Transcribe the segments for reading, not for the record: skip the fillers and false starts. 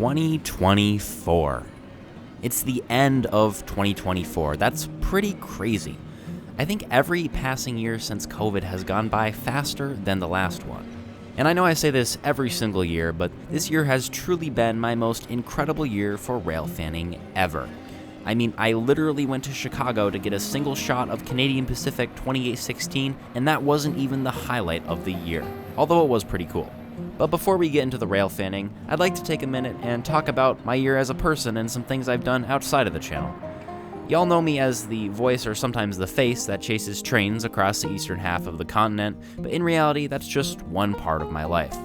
2024. It's the end of 2024. That's pretty crazy. I think every passing year since COVID has gone by faster than the last one. And I know I say this every single year, but this year has truly been my most incredible year for railfanning ever. I mean, I literally went to Chicago to get a single shot of Canadian Pacific 2816, and that wasn't even the highlight of the year, although it was pretty cool. But before we get into the railfanning, I'd like to take a minute and talk about my year as a person and some things I've done outside of the channel. Y'all know me as the voice or sometimes the face that chases trains across the eastern half of the continent, but in reality, that's just one part of my life.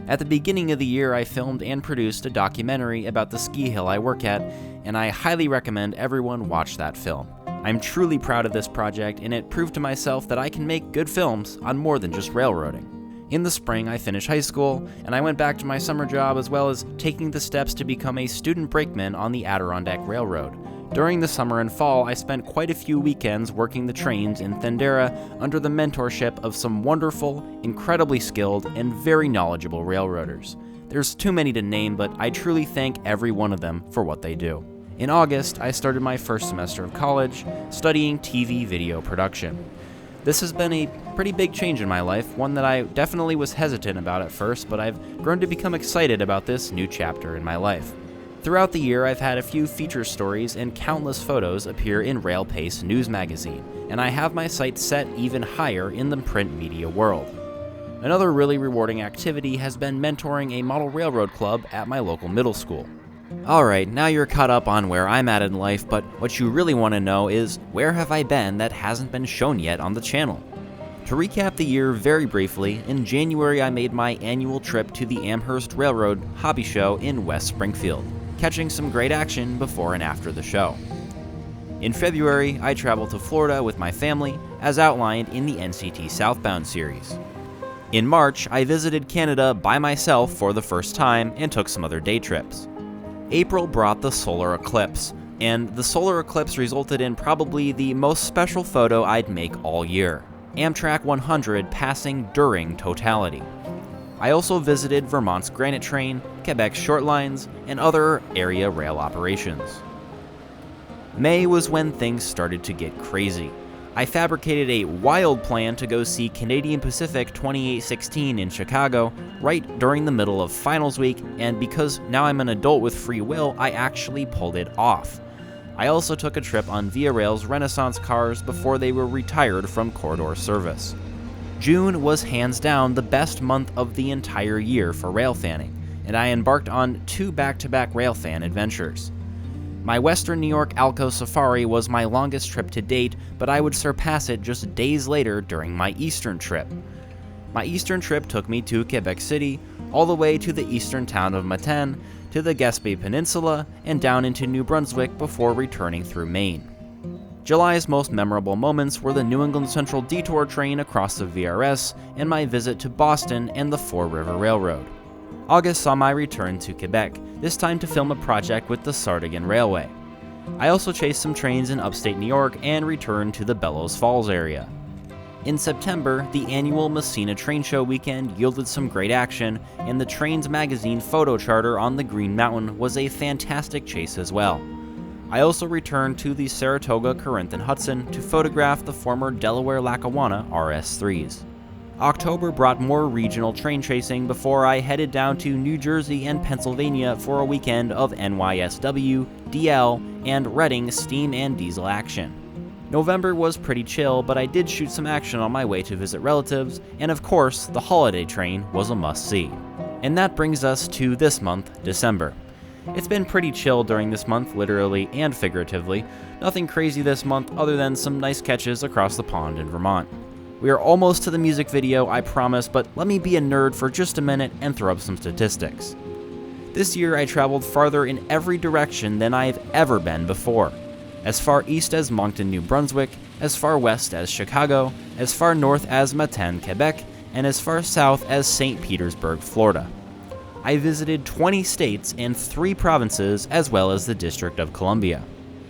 At the beginning of the year, I filmed and produced a documentary about the ski hill I work at, and I highly recommend everyone watch that film. I'm truly proud of this project, and it proved to myself that I can make good films on more than just railroading. In the spring, I finished high school, and I went back to my summer job as well as taking the steps to become a student brakeman on the Adirondack Railroad. During the summer and fall, I spent quite a few weekends working the trains in Thandera under the mentorship of some wonderful, incredibly skilled, and very knowledgeable railroaders. There's too many to name, but I truly thank every one of them for what they do. In August, I started my first semester of college, studying TV video production. This has been a pretty big change in my life, one that I definitely was hesitant about at first, but I've grown to become excited about this new chapter in my life. Throughout the year, I've had a few feature stories and countless photos appear in Railpace News Magazine, and I have my sights set even higher in the print media world. Another really rewarding activity has been mentoring a model railroad club at my local middle school. Alright, now you're caught up on where I'm at in life, but what you really want to know is, where have I been that hasn't been shown yet on the channel? To recap the year very briefly, in January I made my annual trip to the Amherst Railroad Hobby Show in West Springfield, catching some great action before and after the show. In February, I traveled to Florida with my family, as outlined in the NCT Southbound series. In March, I visited Canada by myself for the first time and took some other day trips. April brought the solar eclipse, and the solar eclipse resulted in probably the most special photo I'd make all year: Amtrak 100 passing during totality. I also visited Vermont's Granite Train, Quebec's short lines, and other area rail operations. May was when things started to get crazy. I fabricated a wild plan to go see Canadian Pacific 2816 in Chicago right during the middle of finals week, and because now I'm an adult with free will, I actually pulled it off. I also took a trip on Via Rail's Renaissance cars before they were retired from corridor service. June was hands down the best month of the entire year for railfanning, and I embarked on 2 back-to-back railfan adventures. My Western New York Alco Safari was my longest trip to date, but I would surpass it just days later during my Eastern trip. My Eastern trip took me to Quebec City, all the way to the eastern town of Matane, to the Gaspé Peninsula, and down into New Brunswick before returning through Maine. July's most memorable moments were the New England Central Detour train across the VRS and my visit to Boston and the Four River Railroad. August saw my return to Quebec, this time to film a project with the Sardigan Railway. I also chased some trains in upstate New York and returned to the Bellows Falls area. In September, the annual Messina Train Show weekend yielded some great action, and the Trains magazine photo charter on the Green Mountain was a fantastic chase as well. I also returned to the Saratoga, Corinth, and Hudson to photograph the former Delaware Lackawanna RS3s. October brought more regional train chasing before I headed down to New Jersey and Pennsylvania for a weekend of NYSW, DL, and Reading steam and diesel action. November was pretty chill, but I did shoot some action on my way to visit relatives, and of course, the holiday train was a must-see. And that brings us to this month, December. It's been pretty chill during this month, literally and figuratively. Nothing crazy this month other than some nice catches across the pond in Vermont. We are almost to the music video, I promise, but let me be a nerd for just a minute and throw up some statistics. This year I traveled farther in every direction than I've ever been before. As far east as Moncton, New Brunswick, as far west as Chicago, as far north as Matane, Quebec, and as far south as St. Petersburg, Florida. I visited 20 states and 3 provinces, as well as the District of Columbia.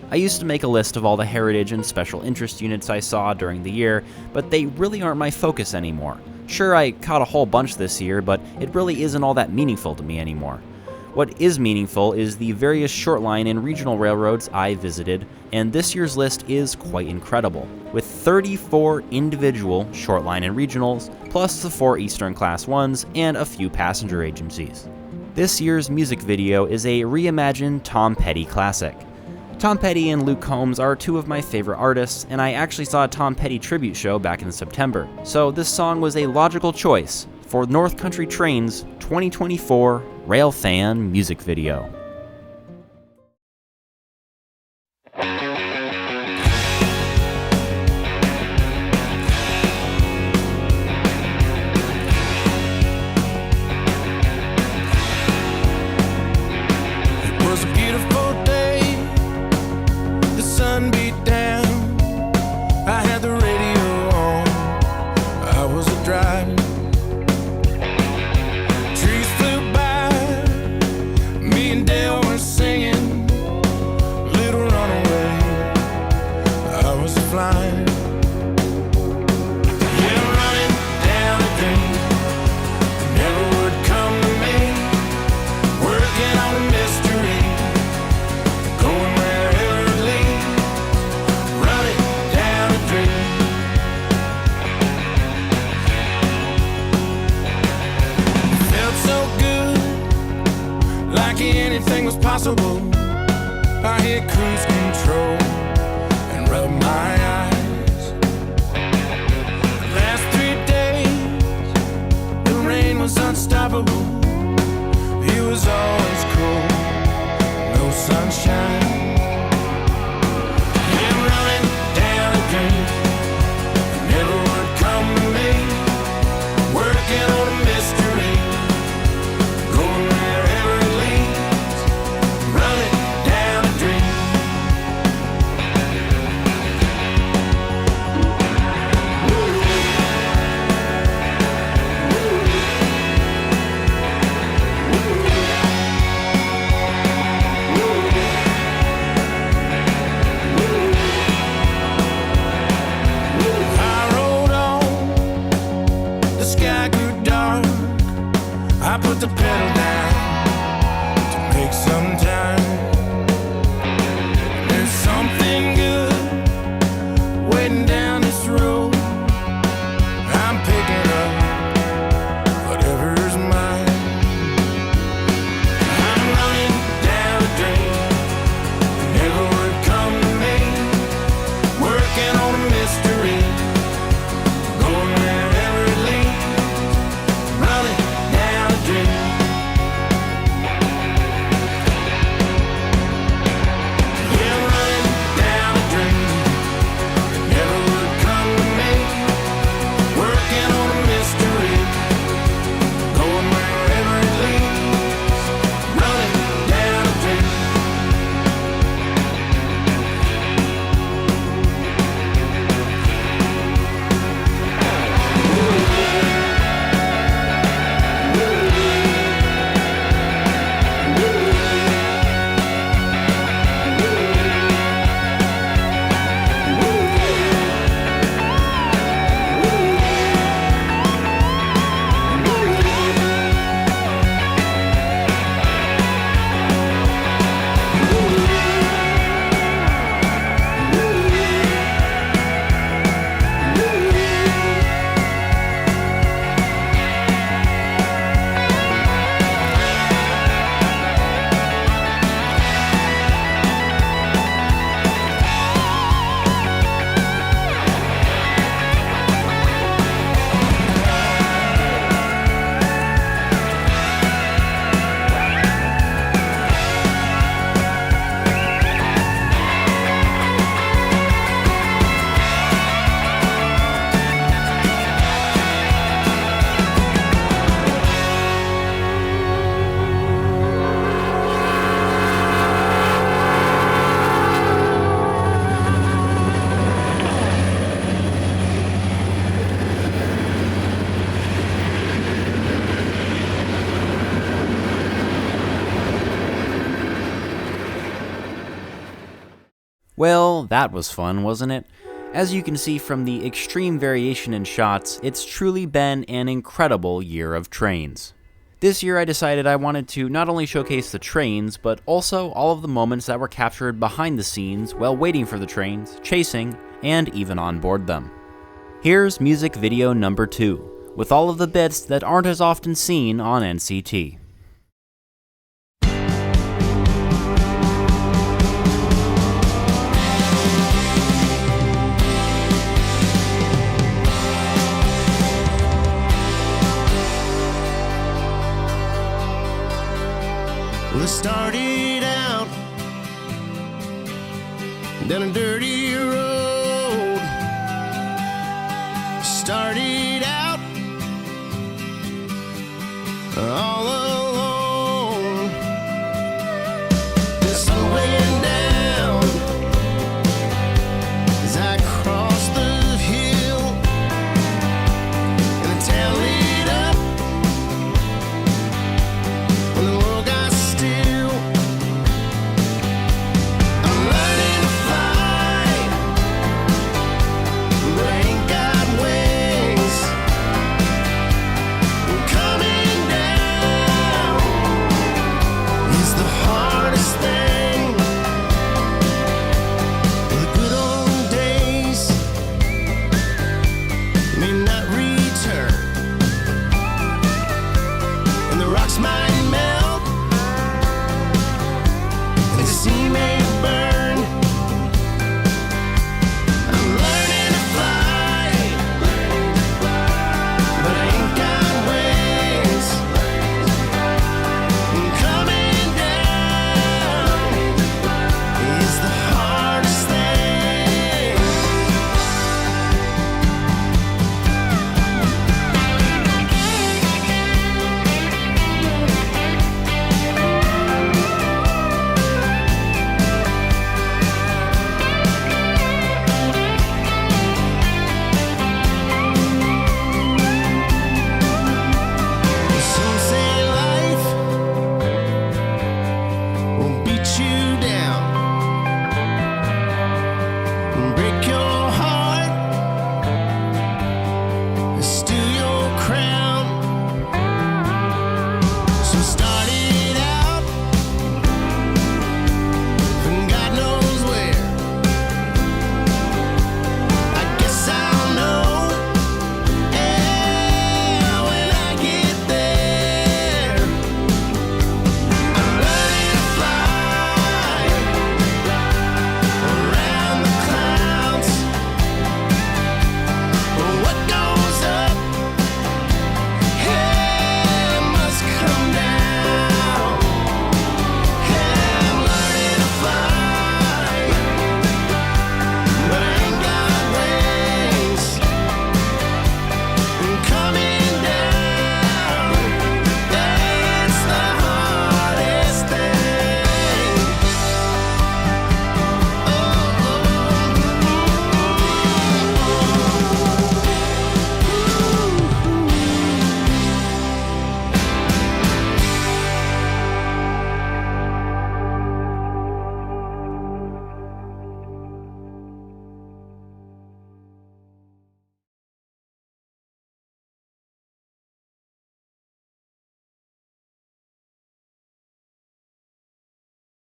I used to make a list of all the heritage and special interest units I saw during the year, but they really aren't my focus anymore. Sure, I caught a whole bunch this year, but it really isn't all that meaningful to me anymore. What is meaningful is the various shortline and regional railroads I visited, and this year's list is quite incredible, with 34 individual shortline and regionals, plus the 4 Eastern Class 1s and a few passenger agencies. This year's music video is a reimagined Tom Petty classic. Tom Petty and Luke Combs are 2 of my favorite artists, and I actually saw a Tom Petty tribute show back in September, so this song was a logical choice for North Country Train's 2024 Railfan music video. It was a beautiful day, the sun beat down, I had the radio on, I was driving. Anything was possible. I hit cruise control and rubbed my eyes. The last 3 days, the rain was unstoppable. It was always cold, no sunshine. Yeah, running down a dream that never would come to me. Working on a mystery, going wherever it leads. Running down a dream. I rode on, the sky grew dark. I put the pedal down to make some time. There's something good waiting down this road. I'm picking up whatever's mine. I'm running down a dream that never would come to me. Working on a mystery, going wherever it leads. Running down a dream. Yeah, running down a dream that never would come to me. Working on a mystery, going wherever it leads. Running down a dream. Well, that was fun, wasn't it? As you can see from the extreme variation in shots, it's truly been an incredible year of trains. This year I decided I wanted to not only showcase the trains, but also all of the moments that were captured behind the scenes while waiting for the trains, chasing, and even on board them. Here's music video number 2, with all of the bits that aren't as often seen on NCT. Well, it started out down a dirty road. Started out all alone.